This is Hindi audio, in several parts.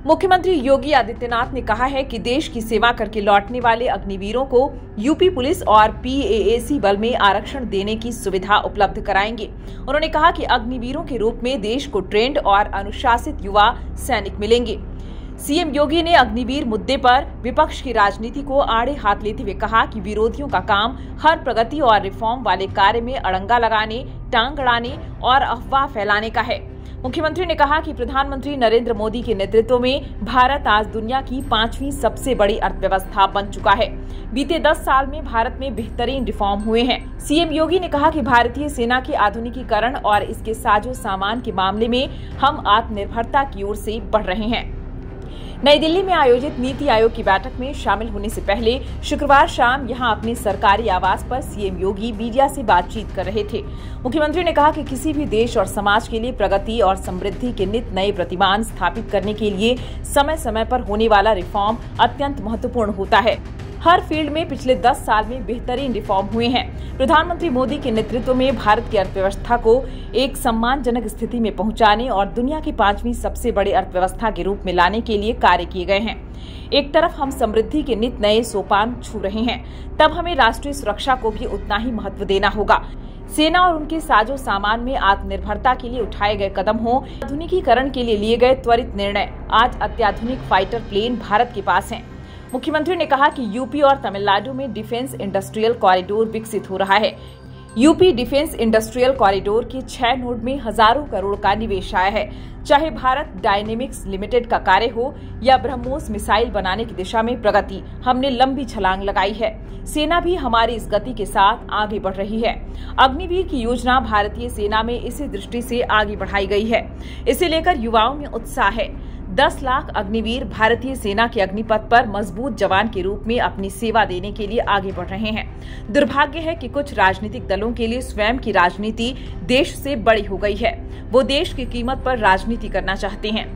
मुख्यमंत्री योगी आदित्यनाथ ने कहा है कि देश की सेवा करके लौटने वाले अग्निवीरों को यूपी पुलिस और पीएसी बल में आरक्षण देने की सुविधा उपलब्ध कराएंगे। उन्होंने कहा कि अग्निवीरों के रूप में देश को ट्रेंड और अनुशासित युवा सैनिक मिलेंगे। सीएम योगी ने अग्निवीर मुद्दे पर विपक्ष की राजनीति को आड़े हाथ लेते हुए कहा कि विरोधियों का काम हर प्रगति और रिफॉर्म वाले कार्य में अड़ंगा लगाने, टांग अड़ाने और अफवाह फैलाने का है। मुख्यमंत्री ने कहा कि प्रधानमंत्री नरेंद्र मोदी के नेतृत्व में भारत आज दुनिया की 5वीं सबसे बड़ी अर्थव्यवस्था बन चुका है। बीते 10 साल में भारत में बेहतरीन रिफॉर्म हुए हैं। सीएम योगी ने कहा कि भारतीय सेना के आधुनिकीकरण और इसके साजो सामान के मामले में हम आत्मनिर्भरता की ओर से बढ़ रहे हैं। नई दिल्ली में आयोजित नीति आयोग की बैठक में शामिल होने से पहले शुक्रवार शाम यहां अपने सरकारी आवास पर सीएम योगी मीडिया से बातचीत कर रहे थे। मुख्यमंत्री ने कहा कि किसी भी देश और समाज के लिए प्रगति और समृद्धि के नित नए प्रतिमान स्थापित करने के लिए समय समय पर होने वाला रिफॉर्म अत्यंत महत्वपूर्ण होता है। हर फील्ड में पिछले 10 साल में बेहतरीन रिफॉर्म हुए हैं। प्रधानमंत्री मोदी के नेतृत्व में भारत की अर्थव्यवस्था को एक सम्मानजनक स्थिति में पहुंचाने और दुनिया की 5वीं सबसे बड़ी अर्थव्यवस्था के रूप में लाने के लिए कार्य किए गए हैं। एक तरफ हम समृद्धि के नित नए सोपान छू रहे हैं, तब हमें राष्ट्रीय सुरक्षा को भी उतना ही महत्व देना होगा। सेना और उनके साजो सामान में आत्मनिर्भरता के लिए उठाए गए कदम हो, आधुनिकीकरण के लिए लिए गए त्वरित निर्णय, आज अत्याधुनिक फाइटर प्लेन भारत के पास हैं। मुख्यमंत्री ने कहा कि यूपी और तमिलनाडु में डिफेंस इंडस्ट्रियल कॉरिडोर विकसित हो रहा है। यूपी डिफेंस इंडस्ट्रियल कॉरिडोर के 6 नोड में हजारों करोड़ का निवेश आया है। चाहे भारत डायनेमिक्स लिमिटेड का कार्य हो या ब्रह्मोस मिसाइल बनाने की दिशा में प्रगति, हमने लंबी छलांग लगाई है। सेना भी हमारी इस गति के साथ आगे बढ़ रही है। अग्निवीर की योजना भारतीय सेना में इसी दृष्टि से आगे बढ़ाई गई है। इसे लेकर युवाओं में उत्साह है। 10 लाख अग्निवीर भारतीय सेना के अग्निपथ पर मजबूत जवान के रूप में अपनी सेवा देने के लिए आगे बढ़ रहे हैं। दुर्भाग्य है कि कुछ राजनीतिक दलों के लिए स्वयं की राजनीति देश से बड़ी हो गई है। वो देश की कीमत पर राजनीति करना चाहते हैं।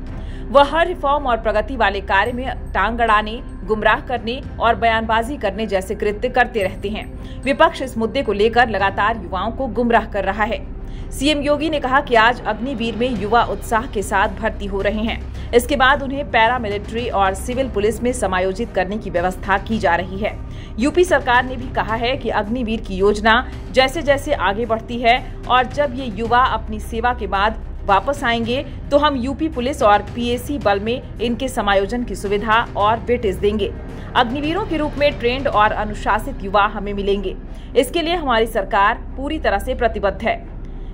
वह हर रिफॉर्म और प्रगति वाले कार्य में टांग अड़ाने, गुमराह करने और बयानबाजी करने जैसे कृत्य करते रहते हैं। विपक्ष इस मुद्दे को लेकर लगातार युवाओं को गुमराह कर रहा है। सीएम योगी ने कहा कि आज अग्निवीर में युवा उत्साह के साथ भर्ती हो रहे हैं। इसके बाद उन्हें पैरामिलिट्री और सिविल पुलिस में समायोजित करने की व्यवस्था की जा रही है। यूपी सरकार ने भी कहा है कि अग्निवीर की योजना जैसे जैसे आगे बढ़ती है और जब ये युवा अपनी सेवा के बाद वापस आएंगे तो हम यूपी पुलिस और पीएसी बल में इनके समायोजन की सुविधा और वेटेज देंगे। अग्निवीरों के रूप में ट्रेंड और अनुशासित युवा हमें मिलेंगे। इसके लिए हमारी सरकार पूरी तरह से प्रतिबद्ध है।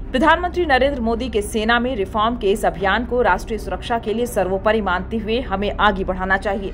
प्रधानमंत्री नरेंद्र मोदी के सेना में रिफॉर्म के इस अभियान को राष्ट्रीय सुरक्षा के लिए सर्वोपरि मानते हुए हमें आगे बढ़ाना चाहिए।